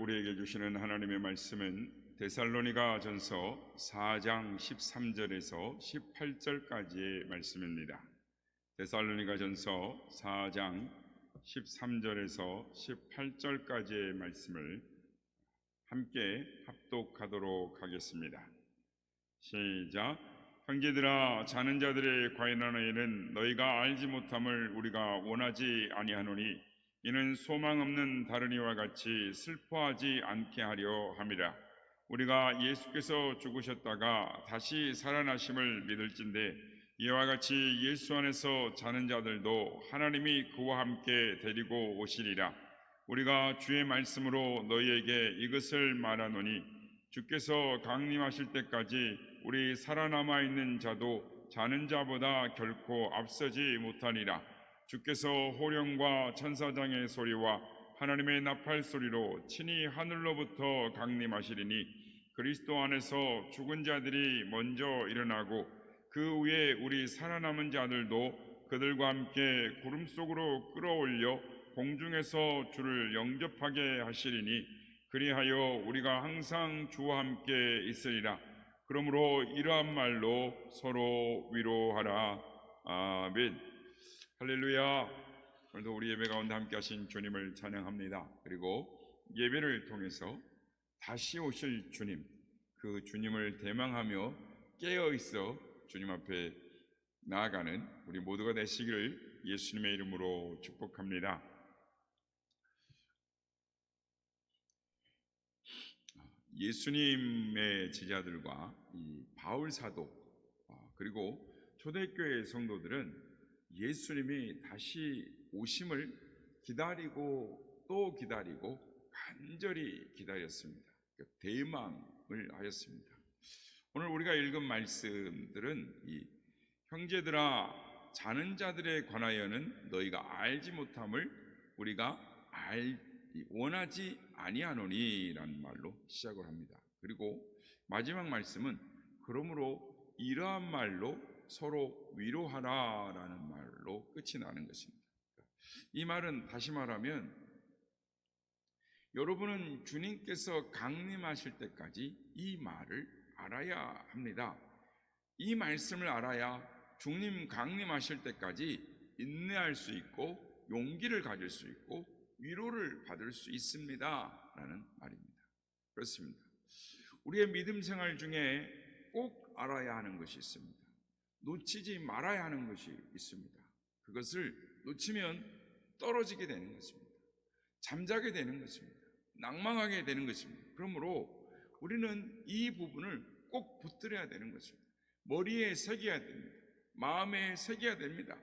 우리에게 주시는 하나님의 말씀은 데살로니가 전서 4장 13절에서 18절까지의 말씀입니다. 데살로니가 전서 4장 13절에서 18절까지의 말씀을 함께 합독하도록 하겠습니다. 시작. 형제들아, 자는 자들의 과인하노이는 너희가 알지 못함을 우리가 원하지 아니하노니 이는 소망 없는 다른 이와 같이 슬퍼하지 않게 하려 함이라. 우리가 예수께서 죽으셨다가 다시 살아나심을 믿을진대 이와 같이 예수 안에서 자는 자들도 하나님이 그와 함께 데리고 오시리라. 우리가 주의 말씀으로 너희에게 이것을 말하노니 주께서 강림하실 때까지 우리 살아남아 있는 자도 자는 자보다 결코 앞서지 못하니라. 주께서 호령과 천사장의 소리와 하나님의 나팔 소리로 친히 하늘로부터 강림하시리니 그리스도 안에서 죽은 자들이 먼저 일어나고 그 후에 우리 살아남은 자들도 그들과 함께 구름 속으로 끌어올려 공중에서 주를 영접하게 하시리니 그리하여 우리가 항상 주와 함께 있으리라. 그러므로 이러한 말로 서로 위로하라. 아멘. 할렐루야. 오늘도 우리 예배 가운데 함께 하신 주님을 찬양합니다. 그리고 예배를 통해서 다시 오실 주님, 그 주님을 대망하며 깨어있어 주님 앞에 나아가는 우리 모두가 되시기를 예수님의 이름으로 축복합니다. 예수님의 제자들과 이 바울 사도 그리고 초대교회 성도들은 예수님이 다시 오심을 기다리고 또 기다리고 간절히 기다렸습니다. 대망을 하였습니다. 오늘 우리가 읽은 말씀들은 이 형제들아, 자는 자들에 관하여는 너희가 알지 못함을 우리가 원하지 아니하노니 라는 말로 시작을 합니다. 그리고 마지막 말씀은 그러므로 이러한 말로 서로 위로하라 라는 말로 끝이 나는 것입니다. 이 말은 다시 말하면 여러분은 주님께서 강림하실 때까지 이 말을 알아야 합니다. 이 말씀을 알아야 주님 강림하실 때까지 인내할 수 있고 용기를 가질 수 있고 위로를 받을 수 있습니다 라는 말입니다. 그렇습니다. 우리의 믿음 생활 중에 꼭 알아야 하는 것이 있습니다. 놓치지 말아야 하는 것이 있습니다. 그것을 놓치면 떨어지게 되는 것입니다. 잠자게 되는 것입니다. 낭망하게 되는 것입니다. 그러므로 우리는 이 부분을 꼭 붙들어야 되는 것입니다. 머리에 새겨야 됩니다. 마음에 새겨야 됩니다.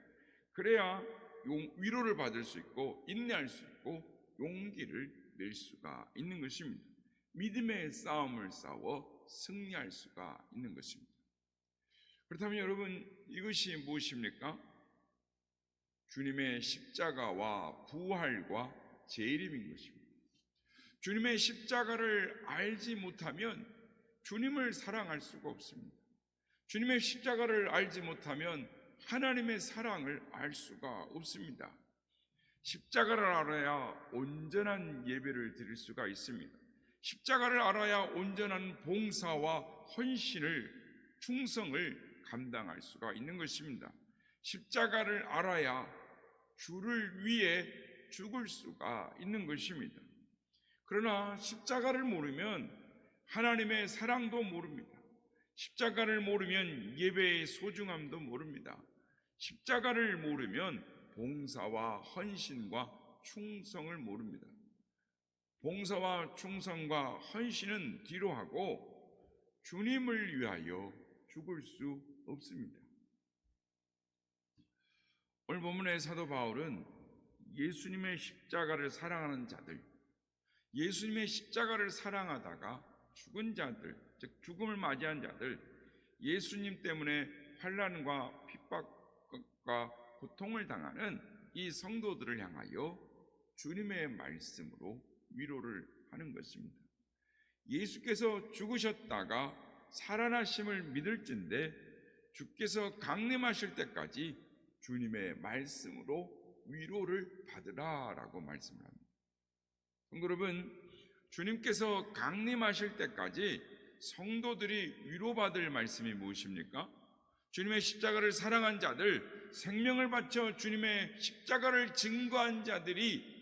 그래야 위로를 받을 수 있고 인내할 수 있고 용기를 낼 수가 있는 것입니다. 믿음의 싸움을 싸워 승리할 수가 있는 것입니다. 그렇다면 여러분, 이것이 무엇입니까? 주님의 십자가와 부활과 재림인 것입니다. 주님의 십자가를 알지 못하면 주님을 사랑할 수가 없습니다. 주님의 십자가를 알지 못하면 하나님의 사랑을 알 수가 없습니다. 십자가를 알아야 온전한 예배를 드릴 수가 있습니다. 십자가를 알아야 온전한 봉사와 헌신을, 충성을 감당할 수가 있는 것입니다. 십자가를 알아야 주를 위해 죽을 수가 있는 것입니다. 그러나 십자가를 모르면 하나님의 사랑도 모릅니다. 십자가를 모르면 예배의 소중함도 모릅니다. 십자가를 모르면 봉사와 헌신과 충성을 모릅니다. 봉사와 충성과 헌신은 뒤로 하고 주님을 위하여 죽을 수 없습니다. 오늘 본문의 사도 바울은 예수님의 십자가를 사랑하는 자들, 예수님의 십자가를 사랑하다가 죽은 자들, 즉 죽음을 맞이한 자들, 예수님 때문에 환난과 핍박과 고통을 당하는 이 성도들을 향하여 주님의 말씀으로 위로를 하는 것입니다. 예수께서 죽으셨다가 살아나심을 믿을진데 주께서 강림하실 때까지 주님의 말씀으로 위로를 받으라라고 말씀을 합니다. 여러분, 주님께서 강림하실 때까지 성도들이 위로받을 말씀이 무엇입니까? 주님의 십자가를 사랑한 자들, 생명을 바쳐 주님의 십자가를 증거한 자들이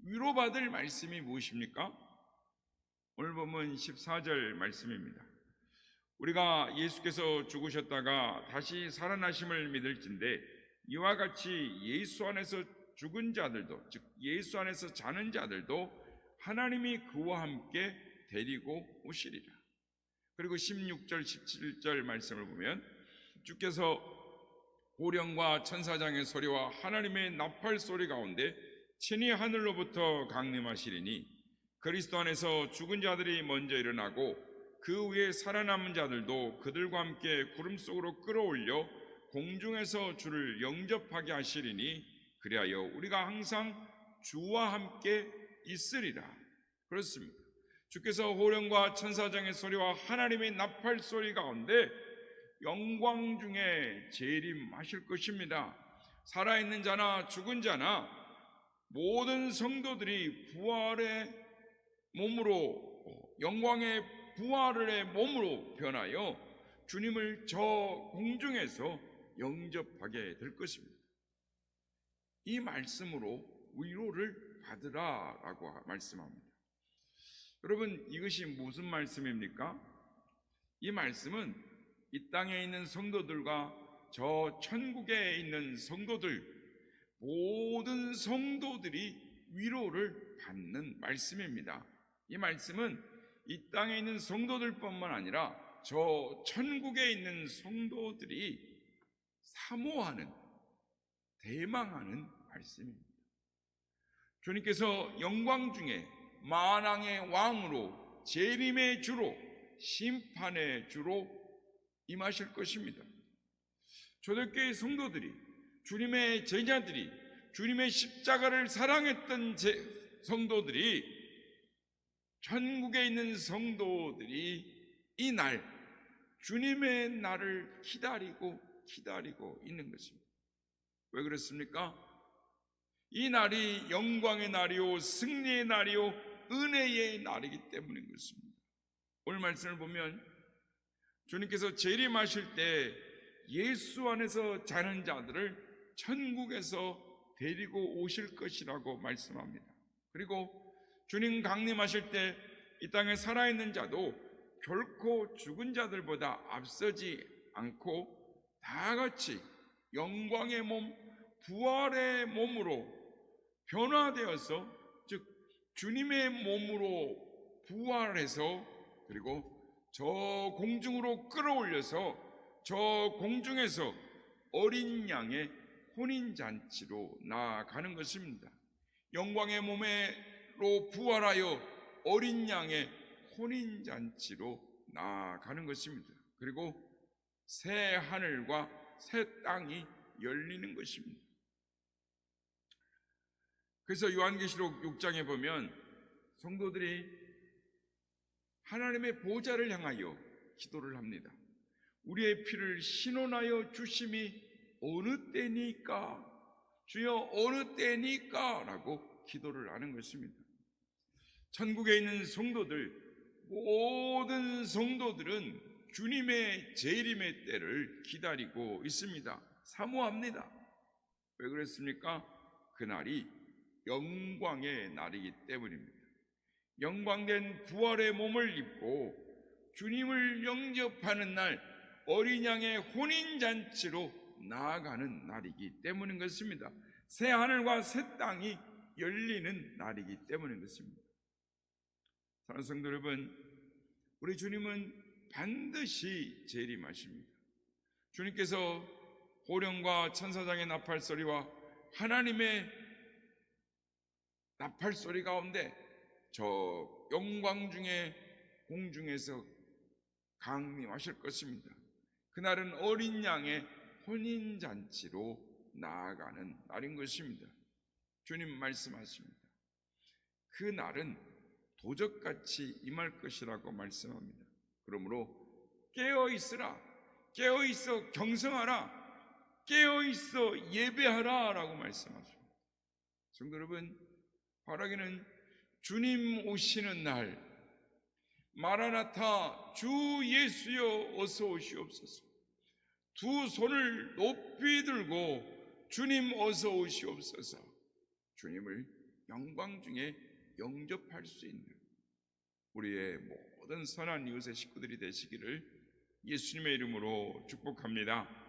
위로받을 말씀이 무엇입니까? 오늘 본문 14절 말씀입니다. 우리가 예수께서 죽으셨다가 다시 살아나심을 믿을진대 이와 같이 예수 안에서 죽은 자들도, 즉 예수 안에서 자는 자들도 하나님이 그와 함께 데리고 오시리라. 그리고 16절 17절 말씀을 보면 주께서 호령과 천사장의 소리와 하나님의 나팔 소리 가운데 친히 하늘로부터 강림하시리니 그리스도 안에서 죽은 자들이 먼저 일어나고 그 위에 살아남은 자들도 그들과 함께 구름 속으로 끌어올려 공중에서 주를 영접하게 하시리니 그리하여 우리가 항상 주와 함께 있으리라. 그렇습니다. 주께서 호령과 천사장의 소리와 하나님의 나팔 소리 가운데 영광 중에 재림하실 것입니다. 살아있는 자나 죽은 자나 모든 성도들이 부활의 몸으로, 영광의 부활의 몸으로 변하여 주님을 저 공중에서 영접하게 될 것입니다. 이 말씀으로 위로를 받으라라고 말씀합니다. 여러분, 이것이 무슨 말씀입니까? 이 말씀은 이 땅에 있는 성도들과 저 천국에 있는 성도들, 모든 성도들이 위로를 받는 말씀입니다. 이 말씀은 이 땅에 있는 성도들뿐만 아니라 저 천국에 있는 성도들이 사모하는, 대망하는 말씀입니다. 주님께서 영광 중에 만왕의 왕으로, 재림의 주로, 심판의 주로 임하실 것입니다. 초대교회 성도들이, 주님의 제자들이, 주님의 십자가를 사랑했던 성도들이, 천국에 있는 성도들이 이 날, 주님의 날을 기다리고 있는 것입니다. 왜 그렇습니까? 이 날이 영광의 날이요, 승리의 날이요, 은혜의 날이기 때문인 것입니다. 오늘 말씀을 보면 주님께서 재림하실 때 예수 안에서 자는 자들을 천국에서 데리고 오실 것이라고 말씀합니다. 그리고 주님 강림하실 때 이 땅에 살아있는 자도 결코 죽은 자들보다 앞서지 않고 다 같이 영광의 몸, 부활의 몸으로 변화되어서, 즉 주님의 몸으로 부활해서, 그리고 저 공중으로 끌어올려서 저 공중에서 어린 양의 혼인잔치로 나아가는 것입니다. 영광의 몸으로 부활하여 어린 양의 혼인잔치로 나아가는 것입니다. 그리고 새 하늘과 새 땅이 열리는 것입니다. 그래서 요한계시록 6장에 보면 성도들이 하나님의 보좌를 향하여 기도를 합니다. 우리의 피를 신원하여 주심이 어느 때니까, 주여 어느 때니까 라고 기도를 하는 것입니다. 천국에 있는 성도들, 모든 성도들은 주님의 재림의 때를 기다리고 있습니다. 사모합니다. 왜 그랬습니까? 그날이 영광의 날이기 때문입니다. 영광된 부활의 몸을 입고 주님을 영접하는 날, 어린 양의 혼인잔치로 나아가는 날이기 때문인 것입니다. 새 하늘과 새 땅이 열리는 날이기 때문인 것입니다. 사랑하는 성도 여러분, 우리 주님은 반드시 재림하십니다. 주님께서 호령과 천사장의 나팔 소리와 하나님의 나팔 소리 가운데 저 영광 중에 공중에서 강림하실 것입니다. 그날은 어린 양의 혼인잔치로 나아가는 날인 것입니다. 주님 말씀하십니다. 그 날은 도적같이 임할 것이라고 말씀합니다. 그러므로 깨어있으라, 깨어있어 경성하라, 깨어있어 예배하라 라고 말씀하십니다. 성도 여러분, 바라기는 주님 오시는 날, 마라나타 주 예수여 어서 오시옵소서. 두 손을 높이 들고 주님 어서 오시옵소서. 주님을 영광 중에 영접할 수 있는 우리의 모든 선한 이웃의 식구들이 되시기를 예수님의 이름으로 축복합니다.